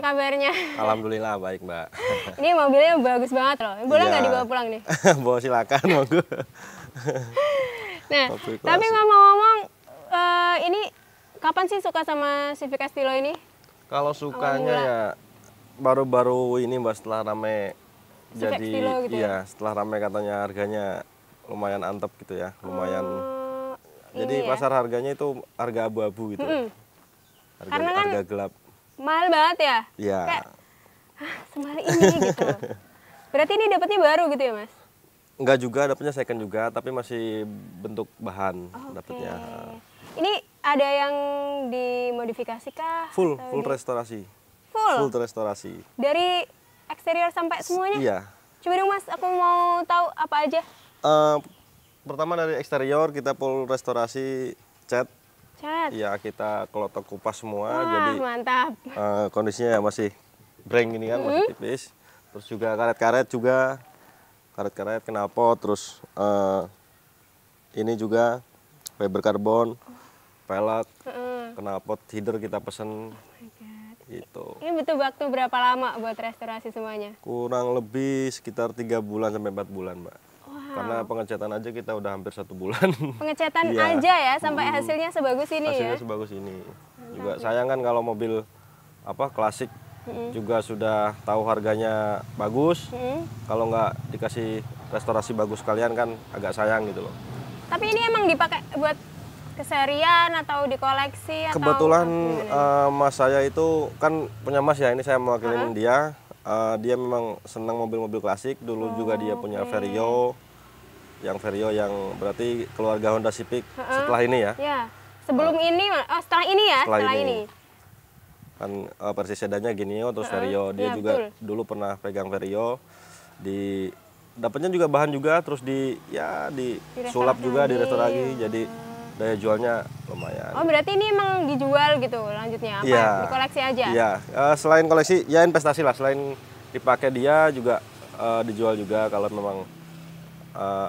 kabarnya? Alhamdulillah baik, Mbak. Ini mobilnya bagus banget loh. Boleh nggak Iya. dibawa pulang nih? Bawa silakan, monggo. Nah, Mobil tapi klasik. ngomong-ngomong, ini kapan sih suka sama Civic Astilo ini? Kalau sukanya ya baru-baru ini, Mbak, setelah rame. Civic Jadi Astilo gitu ya? iya, setelah rame katanya harganya lumayan antep gitu ya, lumayan. Jadi ini ya? pasar harganya itu harga abu-abu gitu. Karena kan Harga gelap. mahal banget ya? Iya. Kayak, semahal ini gitu. Berarti ini dapatnya baru gitu ya, Mas? Enggak juga, dapatnya second juga, tapi masih bentuk bahan dapatnya. Ini ada yang dimodifikasi kah? Full Atau restorasi. Full? Full restorasi. Dari eksterior sampai semuanya? Iya. Coba dong Mas, aku mau tahu apa aja. Pertama dari eksterior kita full restorasi cat. Cat. Iya, kita kelotok kupas semua. Wah, Jadi mantap. kondisinya ya masih breng ini kan, masih tipis. Terus juga karet-karet juga. Karet-karet knalpot, terus ini juga fiber karbon, pelek, knalpot header kita pesen. Gitu. Ini butuh waktu berapa lama buat restorasi semuanya? Kurang lebih sekitar 3 bulan sampai 4 bulan, Mbak. Karena pengecatan aja kita udah hampir 1 bulan. Pengecatan Iya. aja ya sampai hasilnya sebagus ini Hasilnya ya. sebagus ini. Juga sayang kan kalau mobil klasik juga sudah tahu harganya bagus. Kalau nggak dikasih restorasi bagus kalian kan agak sayang gitu loh. Tapi ini emang dipakai buat keseharian atau dikoleksi atau Kebetulan mas saya itu kan punya mas ya, ini saya mewakilin dia. Dia memang senang mobil-mobil klasik. Dulu juga dia punya Vario. Yang Vario yang berarti keluarga Honda Civic setelah ini ya. Ya. Sebelum ini, setelah ini ya, setelah ini. Kan versi sedannya Genio terus Vario. Dia ya, juga dulu pernah pegang Vario. Dapatnya juga bahan juga, terus sulap juga, direstorasi. Jadi daya jualnya lumayan. Oh, berarti ini emang dijual gitu lanjutnya? Apa Iya. dikoleksi aja? Iya, selain koleksi ya investasi lah. Selain dipakai dia juga dijual juga kalau memang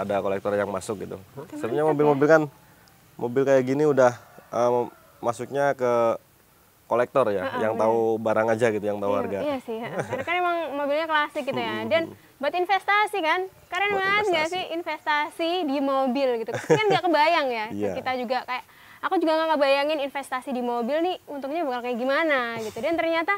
ada kolektor yang masuk gitu. Sebenarnya mobil-mobil kan, mobil kayak gini udah masuknya ke kolektor ya, yang tahu barang aja gitu, yang tahu harga. Iya sih, karena kan emang mobilnya klasik gitu ya. Dan buat investasi kan, keren banget nggak sih investasi di mobil gitu. Kan nggak kebayang ya, Iya. kita juga kayak, aku juga nggak ngebayangin investasi di mobil nih untungnya bakal kayak gimana gitu. Dan ternyata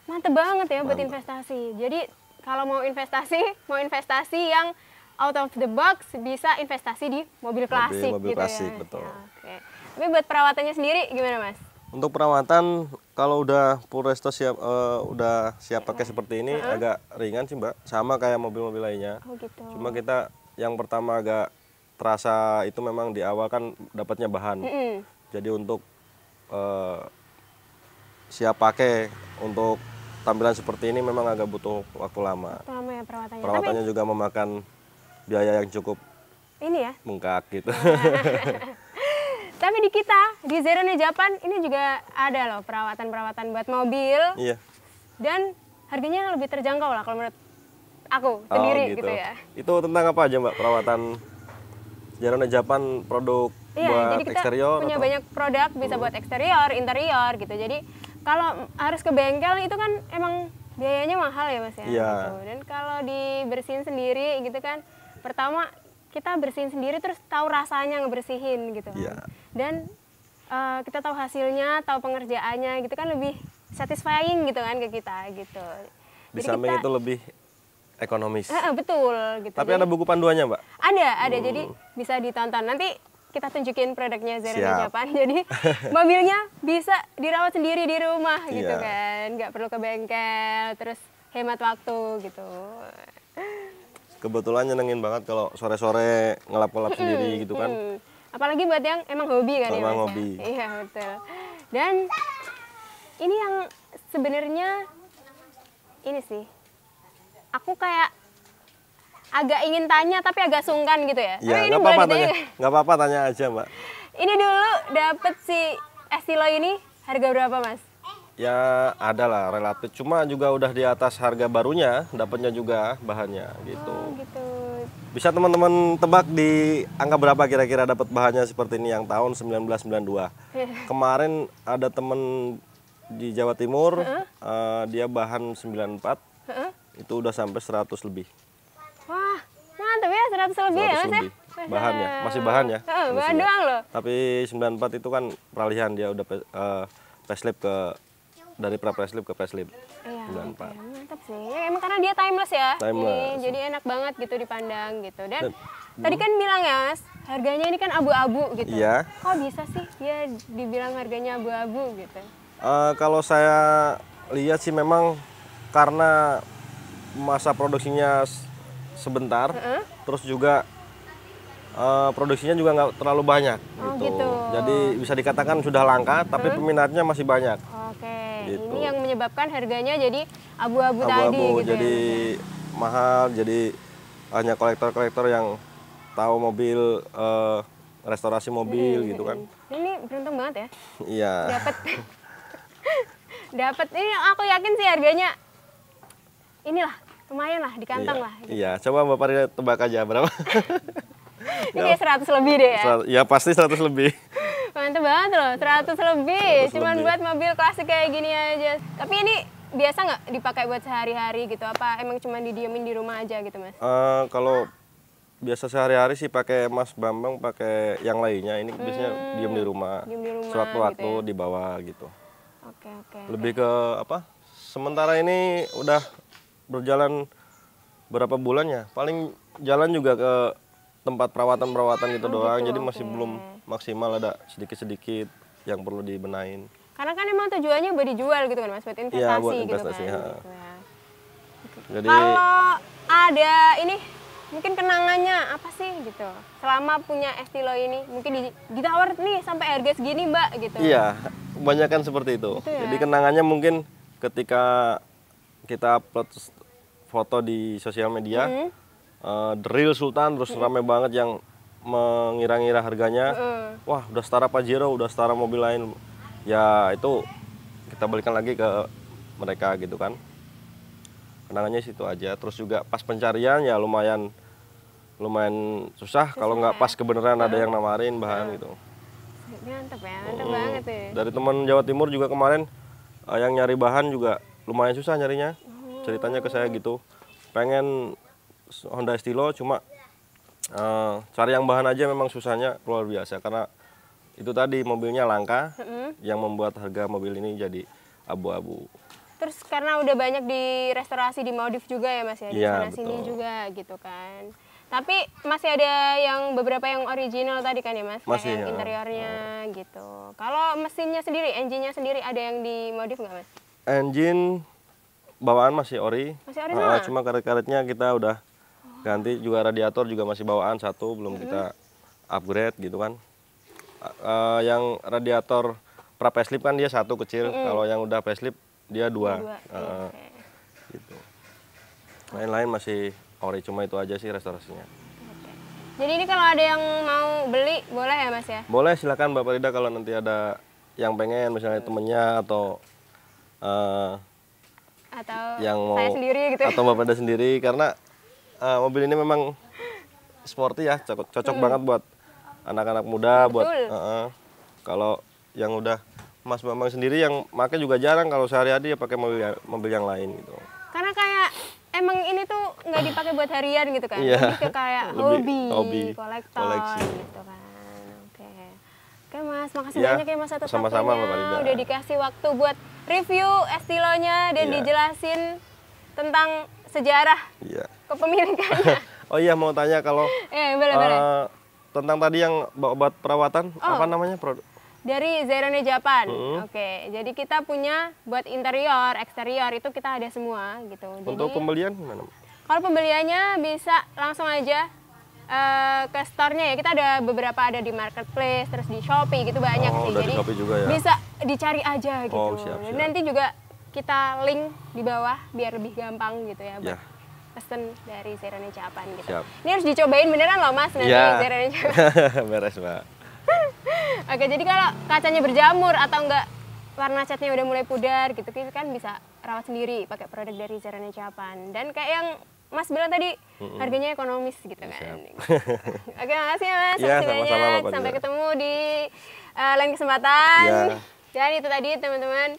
mantep banget ya buat investasi. Jadi kalau mau investasi yang out of the box, bisa investasi di mobil klasik mobil gitu klasik, ya. betul. Ya, oke. Tapi buat perawatannya sendiri gimana Mas? Untuk perawatan kalau udah full resto udah siap pakai seperti ini agak ringan sih, Mbak. Sama kayak mobil-mobil lainnya. Oh gitu. Cuma kita yang pertama agak terasa itu memang di awal kan dapatnya bahan. Jadi untuk siap pakai untuk tampilan seperti ini memang agak butuh waktu lama. Lama ya perawatannya. Perawatannya juga memakan biaya yang cukup Ini ya. bengkak gitu. Tapi di kita, di Zeronya Japan, ini juga ada loh perawatan-perawatan buat mobil. Iya. Dan harganya lebih terjangkau lah kalau menurut aku sendiri gitu ya. Itu tentang apa aja, Mbak, perawatan Zeronya Japan, produk Iya, buat jadi kita eksterior punya atau? banyak produk, bisa buat eksterior, interior gitu. Jadi kalau harus ke bengkel itu kan emang biayanya mahal ya Mas ya. Iya. Gitu. Dan kalau dibersihin sendiri gitu kan, pertama kita bersihin sendiri terus tahu rasanya ngebersihin gitu kan. Iya. Dan kita tahu hasilnya, tahu pengerjaannya gitu kan lebih satisfying gitu kan ke kita gitu. Di samping itu lebih ekonomis. Betul gitu. Tapi ada buku panduannya, Mbak? Ada jadi bisa ditonton. Nanti kita tunjukin produknya Zeronya Siap. Japan. Jadi mobilnya bisa dirawat sendiri di rumah gitu Iya. kan. Nggak perlu ke bengkel, terus hemat waktu gitu. Kebetulan nyenengin banget kalau sore-sore ngelap-ngelap sendiri gitu kan. Apalagi buat yang emang hobi kan ya Emang Mas ya? hobi. Iya betul. Dan ini yang sebenarnya ini sih, aku kayak agak ingin tanya tapi agak sungkan gitu ya. Iya, Tapi ini nggak boleh apa-apa ditanya tanya. nggak? Nggak apa-apa tanya aja, Mbak. Ini dulu dapet si Estilo ini harga berapa Mas? Ya ada lah relatif. Cuma juga udah di atas harga barunya, dapatnya juga bahannya gitu. Oh gitu. Bisa teman-teman tebak di angka berapa kira-kira dapat bahannya seperti ini yang tahun 1992. Kemarin ada temen di Jawa Timur dia bahan 94 Heeh. itu udah sampai 100 lebih. Wah, mantap ya, 100 lebih ya 100 Mas ya? lebih. Bahan ya, masih bahan ya. Bahan kondisinya. doang loh. Tapi 94 itu kan peralihan dia udah facelift dari pra facelift ke facelift. Iya, 94. oke, mantap sih. Ya, emang karena dia timeless ya. Timeless. Ini, jadi enak banget gitu dipandang gitu. Dan tadi kan bilang ya Mas, harganya ini kan abu-abu gitu. Iya. Kok bisa sih dia dibilang harganya abu-abu gitu? Kalau saya lihat sih memang karena masa produksinya sebentar, terus juga produksinya juga nggak terlalu banyak gitu. Jadi bisa dikatakan sudah langka, tapi peminatnya masih banyak. Oke, Gitu. ini yang menyebabkan harganya jadi abu-abu tadi Abu-abu gitu jadi ya. mahal, jadi hanya kolektor-kolektor yang tahu mobil, restorasi mobil gitu kan. Ini beruntung banget ya. Iya. Dapat dapat ini aku yakin sih harganya inilah lumayan lah di kantong lah. Gitu. Iya, coba Bapak Rida tebak aja berapa? Ini kayak 100 lebih deh ya. Ya pasti 100 lebih. Mantap banget loh, 100 lebih. 100 Cuman lebih. buat mobil klasik kayak gini aja. Tapi ini biasa nggak dipakai buat sehari-hari gitu? Apa emang cuma didiemin di rumah aja gitu Mas? Kalau biasa sehari-hari sih pakai Mas Bambang pakai yang lainnya. Ini biasanya diem di rumah. Diem di rumah Sewaktu-waktu gitu ya. dibawa gitu. Oke. Lebih ke apa? Sementara ini udah berjalan berapa bulan ya? Paling jalan juga ke tempat perawatan-perawatan gitu doang. Jadi masih belum maksimal, ada sedikit-sedikit yang perlu dibenahin. Karena kan emang tujuannya buat dijual gitu kan Mas, buat investasi, Iya, buat gitu investasi, kan. ha. Gitu ya. Jadi Kalau ada ini mungkin kenangannya apa sih gitu selama punya Estilo ini, mungkin ditawar nih sampai harga segini Mbak gitu. iya, kebanyakan seperti itu. Gitu ya. Jadi kenangannya mungkin ketika kita upload foto di sosial media, The Real Sultan terus rame banget yang mengira-ngira harganya. Wah, udah setara Pajero, udah setara mobil lain. Ya itu kita balikan lagi ke mereka gitu kan. Kenangannya situ aja. Terus juga pas pencarian ya lumayan susah kalau nggak pas kebenaran ada yang nawarin bahan gitu. Mantep ya, mantep banget ya. Dari teman Jawa Timur juga kemarin yang nyari bahan juga lumayan susah nyarinya. Ceritanya ke saya gitu. Pengen Honda Estilo cuma cari yang bahan aja memang susahnya luar biasa karena itu tadi mobilnya langka yang membuat harga mobil ini jadi abu-abu. Terus karena udah banyak di restorasi, dimodif juga ya Mas ya, di Iya, sana sini betul. juga gitu kan. Tapi masih ada yang beberapa yang original tadi kan ya Mas, Masih, kayak yang ya. interiornya gitu. Kalau mesinnya sendiri, engine-nya sendiri ada yang dimodif nggak Mas? Engine bawaan masih ori. Masih original? Cuma karet-karetnya kita udah ganti, juga radiator juga masih bawaan satu, belum kita upgrade gitu kan. Yang radiator pra facelift kan dia satu kecil, kalau yang udah facelift dia dua. Oke. Gitu. Lain-lain masih ori, cuma itu aja sih restorasinya. Jadi ini kalau ada yang mau beli boleh ya Mas ya? Boleh, silakan Bapak Rida kalau nanti ada yang pengen misalnya temennya atau Atau yang mau saya sendiri gitu ya? atau Bapak Rida sendiri, karena mobil ini memang sporty ya, cocok banget buat anak-anak muda. Buat kalau yang udah Mas Bambang sendiri yang pakai juga jarang, kalau sehari-hari dia pakai mobil yang lain gitu. Karena kayak emang ini tuh nggak dipakai buat harian gitu kan, Iya. lebih ke kayak hobi, kolektor koleksi. gitu kan. Oke Mas, makasih Iya, banyak ya Mas atas sama-sama, waktunya. Bapak Rida. Udah dikasih waktu buat review Estilonya dan Iya. dijelasin tentang sejarah Iya. kepemilikannya. Oh iya, mau tanya kalau Boleh. tentang tadi yang obat perawatan apa namanya produk? Dari Zerone Japan. Oke, jadi kita punya buat interior, eksterior itu kita ada semua gitu. Untuk Jadi pembelian gimana? kalau pembeliannya bisa langsung aja ke store-nya ya. Kita ada beberapa, ada di marketplace, terus di Shopee gitu banyak sih. udah di Jadi Shopee juga ya? bisa dicari aja gitu. Oh, siap. Dan nanti juga kita link di bawah biar lebih gampang gitu ya buat Ya. pesen dari Zerone Japan gitu. Siap. Ini harus dicobain beneran loh Mas nanti Iya. Zerone Japan. Beres, Mbak. Oke, jadi kalau kacanya berjamur atau enggak warna catnya udah mulai pudar gitu kan bisa rawat sendiri pakai produk dari Zerone Japan. Dan kayak yang Mas bilang tadi harganya ekonomis gitu kan. Oke, makasih ya Mas. Iya, Makasih sama-sama, banyak. Bapak Sampai juga. ketemu di lain kesempatan. Iya. Dan itu tadi teman-teman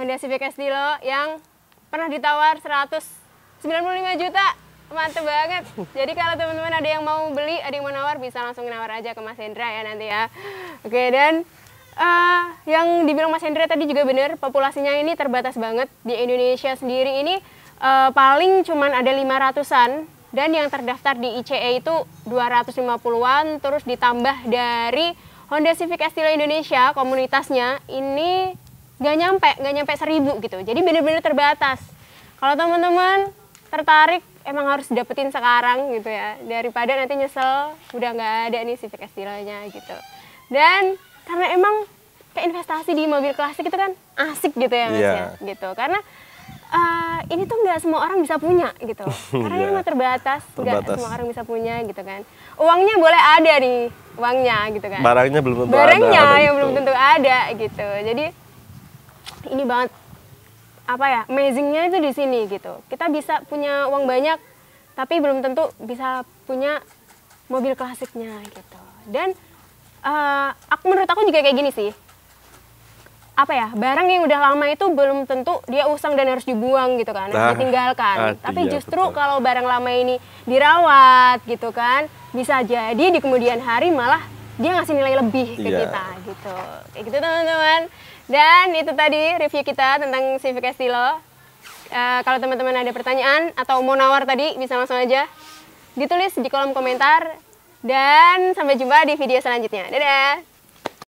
Honda Civic Estilo yang pernah ditawar 195 juta. Mantep banget. Jadi kalau teman-teman ada yang mau beli, ada yang mau nawar, bisa langsung nawar aja ke Mas Hendra ya nanti ya. Oke, dan yang dibilang Mas Hendra tadi juga benar, populasinya ini terbatas banget. Di Indonesia sendiri ini paling cuman ada 500-an, dan yang terdaftar di ICE itu 250-an, terus ditambah dari Honda Civic Estilo Indonesia, komunitasnya ini nggak nyampe 1000 gitu. Jadi benar-benar terbatas. Kalau teman-teman tertarik, emang harus dapetin sekarang gitu ya, daripada nanti nyesel udah nggak ada nih Civic Estilo-nya gitu. Dan karena emang kayak investasi di mobil klasik itu kan asik gitu ya Mas ya, gitu. Karena ini tuh nggak semua orang bisa punya gitu, karena ini emang terbatas, nggak semua orang bisa punya gitu kan. Uangnya boleh ada nih, uangnya gitu kan. Barangnya belum tentu Barangnya ada yang gitu. belum tentu ada gitu. Jadi ini banget apa ya, amazingnya itu di sini gitu. Kita bisa punya uang banyak, tapi belum tentu bisa punya mobil klasiknya gitu. Dan menurut aku juga kayak gini sih, apa ya, barang yang udah lama itu belum tentu dia usang dan harus dibuang gitu kan, harus ditinggalkan. Tapi iya, justru betul. kalau barang lama ini dirawat gitu kan, bisa jadi di kemudian hari malah dia ngasih nilai lebih ke kita gitu. Kayak gitu teman-teman. Dan itu tadi review kita tentang Civic Estilo. Kalau teman-teman ada pertanyaan atau mau nawar tadi, bisa langsung aja ditulis di kolom komentar. Dan sampai jumpa di video selanjutnya. Dadah!